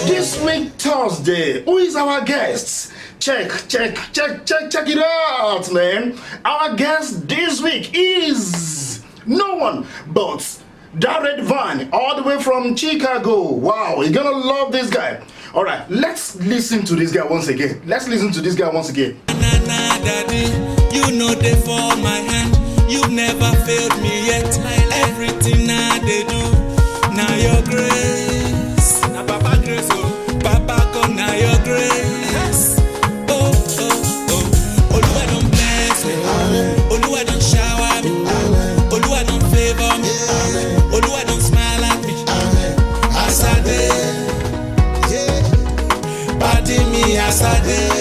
This week Thursday, who is our guest? Check it out, man. Our guest this week is no one but Dare Divine, all the way from Chicago. Wow, you're gonna love this guy. All right, let's listen to this guy once again. Daddy, you know they for my hand. You never failed me yet. Everything I they do, now your grace. Now Papa grace, oh, Papa come now your grace. Oh, oh, oh. Oluwa don't bless me. Oluwa don't shower me. Oluwa don't favor me. Oluwa don't smile at me. As I did, pardon me as I did.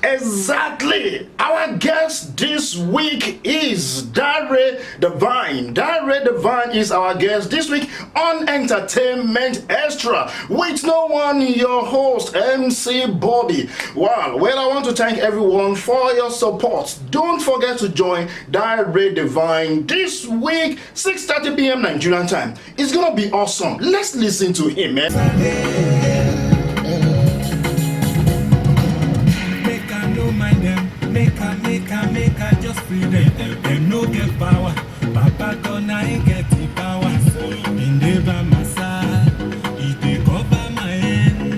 Exactly. Our guest this week is Dare Divine. Dare Divine is our guest this week on Entertainment Extra with no one, your host, MC Bobby. Well, I want to thank everyone for your support. Don't forget to join Dare Divine this week, 6:30 p.m. Nigerian time. It's gonna be awesome. Let's listen to him, man. Make her just free them. Them no get power. Papa gonna ain't get the power. In the by my side, he take over my hand.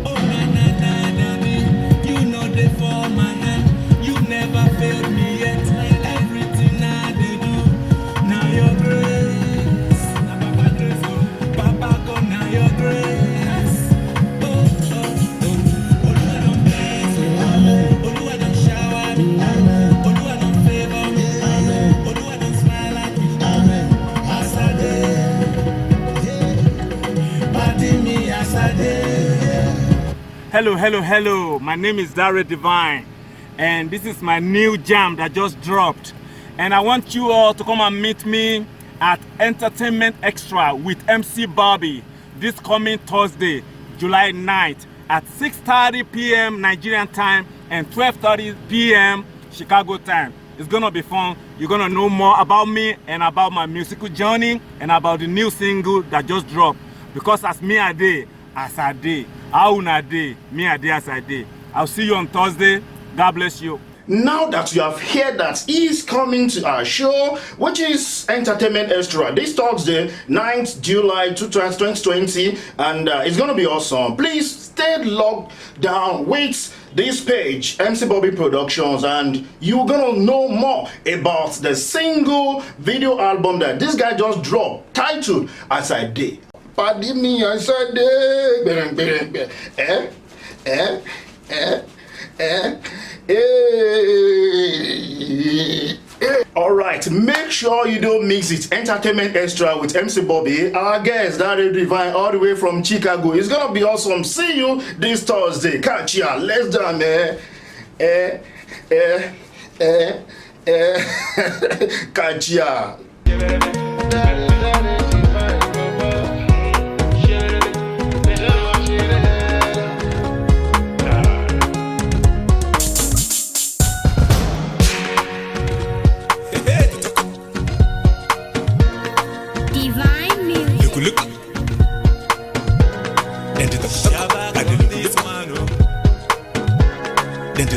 Oh na daddy, you know they for my hand. You never failed me yet. Everything I do, now your grace. Now Papa grace, oh, Papa gonna your grace. Hello. My name is Dare Divine, and this is my new jam that just dropped. And I want you all to come and meet me at Entertainment Extra with MC Bobby this coming Thursday, July 9th at 6:30 p.m. Nigerian time and 12:30 p.m. Chicago time. It's gonna be fun. You're gonna know more about me and about my musical journey and about the new single that just dropped. Because as me a day, as I day, how una day, me a day as I day. I'll see you on Thursday. God bless you. Now that you have heard that he's coming to our show, which is Entertainment Extra, this Thursday, 9th July 2020, and it's going to be awesome. Please stay locked down with this page, MC Bobby Productions, and you're going to know more about the single video album that this guy just dropped, titled As I Day. Pardon me, as I Day. All right, make sure you don't mix it. Entertainment Extra with MC Bobby, our guest Dare Divine, all the way from Chicago. It's gonna be awesome. See you this Thursday. Catch ya. Let's jam, catch ya. Look. Then